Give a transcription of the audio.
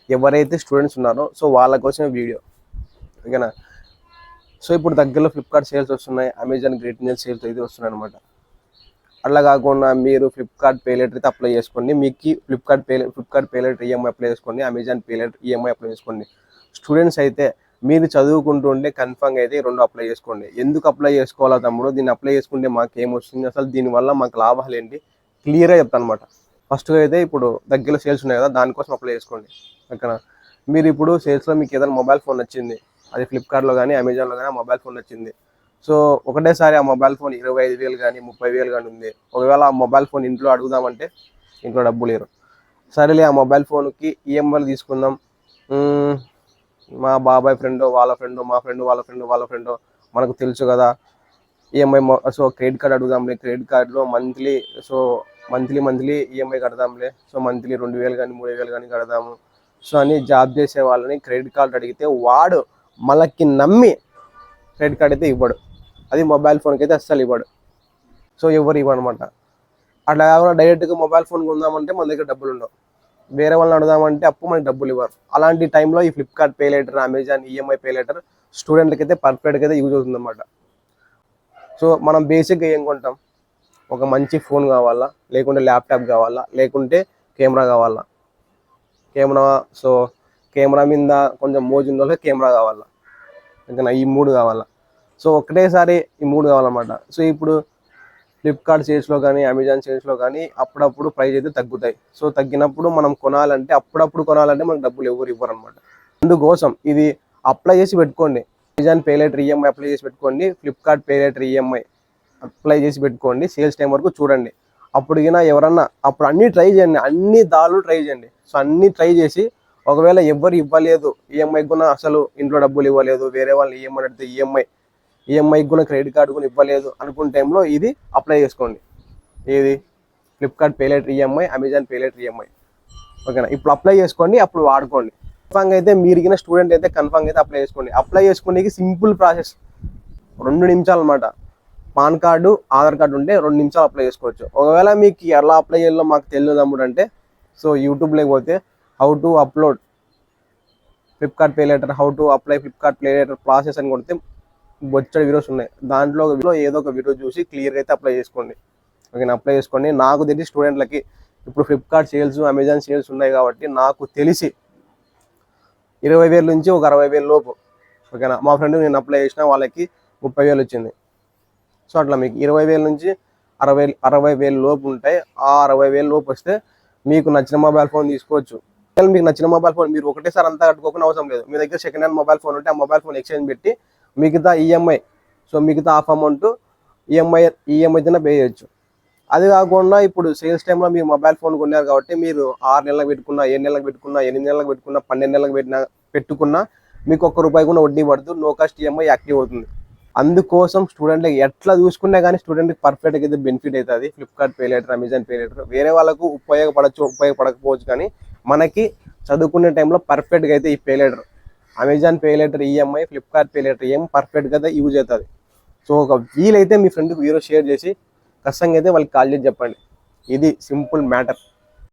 ఎవరైతే స్టూడెంట్స్ ఉన్నారో సో వాళ్ళ కోసం వీడియో, ఓకేనా. సో ఇప్పుడు దగ్గరలో ఫ్లిప్కార్ట్ సేల్స్ వస్తున్నాయి, అమెజాన్ గ్రేట్ ఇండియన్ సేల్స్ అయితే వస్తున్నాయి అనమాట. అట్లా కాకుండా మీరు ఫ్లిప్కార్ట్ పే లెటర్ అయితే అప్లై చేసుకోండి. మీకు Flipkart pay later EMI apply చేసుకోండి, Amazon pay later EMI apply చేసుకోండి. స్టూడెంట్స్ అయితే మీరు చదువుకుంటూ ఉంటే కన్ఫర్మ్గా అయితే ఈ రెండు అప్లై చేసుకోండి. ఎందుకు అప్లై చేసుకోవాలా తమ్ముడు, దీన్ని అప్లై చేసుకుంటే మాకు ఏమొస్తుంది, అసలు దీనివల్ల మాకు లాభాలు ఏంటి క్లియర్గా చెప్తాను అనమాట. ఫస్ట్గా అయితే ఇప్పుడు దగ్గరలో సేల్స్ ఉన్నాయి కదా, దానికోసం అప్లై చేసుకోండి, ఓకేనా. మీరు ఇప్పుడు సేల్స్లో మీకు ఏదైనా మొబైల్ ఫోన్ వచ్చింది, అది ఫ్లిప్కార్ట్లో కానీ అమెజాన్లో కానీ మొబైల్ ఫోన్ వచ్చింది. సో ఒకటేసారి ఆ మొబైల్ ఫోన్ 25,000 కానీ 30,000 కానీ ఉంది. ఒకవేళ ఆ మొబైల్ ఫోన్ ఇంట్లో అడుగుదామంటే ఇంట్లో డబ్బు లేరు. సరేలే ఆ మొబైల్ ఫోన్కి ఈఎంఐలు తీసుకుందాం, మా బాబాయ్ ఫ్రెండ్ వాళ్ళ ఫ్రెండ్, మా ఫ్రెండ్ వాళ్ళ ఫ్రెండ్ మనకు తెలుసు కదా, ఈఎంఐ సో క్రెడిట్ కార్డ్ అడుగుదాంలే, క్రెడిట్ కార్డులో మంత్లీ ఈఎంఐ కడదాంలే, సో మంత్లీ 2,000 కానీ 3,000 కానీ కడదాము. సో అని జాబ్ చేసే వాళ్ళని క్రెడిట్ కార్డు అడిగితే వాడు మనకి నమ్మి క్రెడిట్ కార్డ్ అయితే ఇవ్వడు, అది మొబైల్ ఫోన్కి అయితే అస్సలు ఇవ్వడు. సో ఎవరు ఇవ్వనమాట. అట్లా కాకుండా డైరెక్ట్గా మొబైల్ ఫోన్ కొందామంటే మన దగ్గర డబ్బులు ఉండవు, వేరే వాళ్ళని అడుగుదామంటే అప్పు మనకి డబ్బులు ఇవ్వరు. అలాంటి టైంలో ఈ Flipkart pay later, Amazon EMI pay later స్టూడెంట్లకి అయితే పర్ఫెక్ట్గా అయితే యూజ్ అవుతుంది అన్నమాట. సో మనం బేసిక్గా ఏం కొంటాం, ఒక మంచి ఫోన్ కావాలా, లేకుంటే ల్యాప్టాప్ కావాలా, లేకుంటే కెమెరా కావాలా. సో కెమెరా మీద కొంచెం మోజు ఉన్న వాళ్ళకి కెమెరా కావాలా, ఇంకా ఈ 3 కావాలా. సో ఒకటేసారి ఈ 3 కావాలన్నమాట. సో ఇప్పుడు ఫ్లిప్కార్ట్ సేల్స్లో కానీ అమెజాన్ సేల్స్లో కానీ అప్పుడప్పుడు ప్రైస్ అయితే తగ్గుతాయి. సో తగ్గినప్పుడు మనం అప్పుడప్పుడు కొనాలంటే మనకు డబ్బులు ఎవరు ఇవ్వరు అనమాట. అందుకోసం ఇది అప్లై చేసి పెట్టుకోండి, Amazon pay later EMI apply చేసి పెట్టుకోండి, Flipkart pay later EMI apply చేసి పెట్టుకోండి. సేల్స్ టైం వరకు చూడండి. అప్పుడు ఎవరన్నా అప్పుడు అన్నీ ట్రై చేయండి, అన్ని దారులు ట్రై చేయండి. సో అన్నీ ట్రై చేసి ఒకవేళ ఎవరు ఇవ్వలేదు, ఈఎంఐ కూడా అసలు ఇంట్లో డబ్బులు ఇవ్వలేదు, వేరే వాళ్ళు ఈఎంఐ అడిగితే ఈఎంఐకి కూడా క్రెడిట్ కార్డు కూడా ఇవ్వలేదు అనుకున్న టైంలో ఇది అప్లై చేసుకోండి. ఏది Flipkart pay later EMI, Amazon pay later EMI, ఓకేనా. ఇప్పుడు అప్లై చేసుకోండి, అప్పుడు వాడుకోండి. కన్ఫామ్గా అయితే మీరు స్టూడెంట్ అయితే కన్ఫామ్గా అయితే అప్లై చేసుకోండి. అప్లై చేసుకోండి సింపుల్ ప్రాసెస్, 2 నిమిషాలు అనమాట. పాన్ కార్డు, ఆధార్ కార్డు ఉంటే 2 నిమిషాలు అప్లై చేసుకోవచ్చు. ఒకవేళ మీకు ఎలా అప్లై చేయాలో మాకు తెలియదు తమ్ముడు అంటే, సో యూట్యూబ్లోకి పోతే how to upload Flipkart pay letter, how to apply Flipkart pay letter process అని కొడితే బొచ్చడి వీడియోస్ ఉన్నాయి. దాంట్లో ఏదో ఒక వీడియో చూసి క్లియర్గా అయితే అప్లై చేసుకోండి, ఓకేనా. అప్లై చేసుకోండి. నాకు తెలిసి స్టూడెంట్లకి ఇప్పుడు ఫ్లిప్కార్ట్ సేల్స్, అమెజాన్ సేల్స్ ఉన్నాయి కాబట్టి నాకు తెలిసి 20,000 నుంచి ఒక 60,000 లోపు, ఓకేనా. మా ఫ్రెండ్ నేను అప్లై చేసిన వాళ్ళకి 30,000 వచ్చింది. సో అట్లా మీకు 20,000 నుంచి 60,000 లోపు ఉంటాయి. ఆ 60,000 లోపు వస్తే మీకు నచ్చిన మొబైల్ ఫోన్ తీసుకోవచ్చు. మీకు నచ్చిన మొబైల్ ఫోన్ మీరు ఒకటేసారి అంతా కట్టుకోకుండా అవసరం లేదు. మీ దగ్గర సెకండ్ హ్యాండ్ మొబైల్ ఫోన్ ఉంటే ఆ మొబైల్ ఫోన్ ఎక్స్చేంజ్ పెట్టి మిగతా ఈఎంఐ, సో మిగతా హాఫ్ అమౌంట్ ఈఎంఐతోనే పే చేయొచ్చు. అది కాకుండా ఇప్పుడు సేల్స్ టైంలో మీరు మొబైల్ ఫోన్ కొన్నారు కాబట్టి మీరు 6 నెలలకు పెట్టుకున్నా, 7 నెలలకు పెట్టుకున్నా, 8 నెలలకు పెట్టుకున్నా, 12 నెలలకు పెట్టుకున్నా మీకు ₹1 కూడా వడ్డీ పడుతూ నో కాస్ట్ ఈఎంఐ యాక్టివ్ అవుతుంది. అందుకోసం స్టూడెంట్లకి ఎట్లా చూసుకున్నా కానీ స్టూడెంట్కి పర్ఫెక్ట్గా అయితే బెనిఫిట్ అవుతుంది Flipkart pay later, Amazon pay letter. వేరే వాళ్ళకు ఉపయోగపడకపోవచ్చు కానీ మనకి చదువుకునే టైంలో పర్ఫెక్ట్గా అయితే ఈ pay later, Amazon pay later EMI, Flipkart pay later EMI పర్ఫెక్ట్గా అయితే యూజ్ అవుతుంది. సో ఒక వీలైతే మీ ఫ్రెండ్కి వీడియో షేర్ చేసి ఖచ్చితంగా అయితే వాళ్ళకి కాల్ చేసి చెప్పండి. ఇది సింపుల్ మ్యాటర్.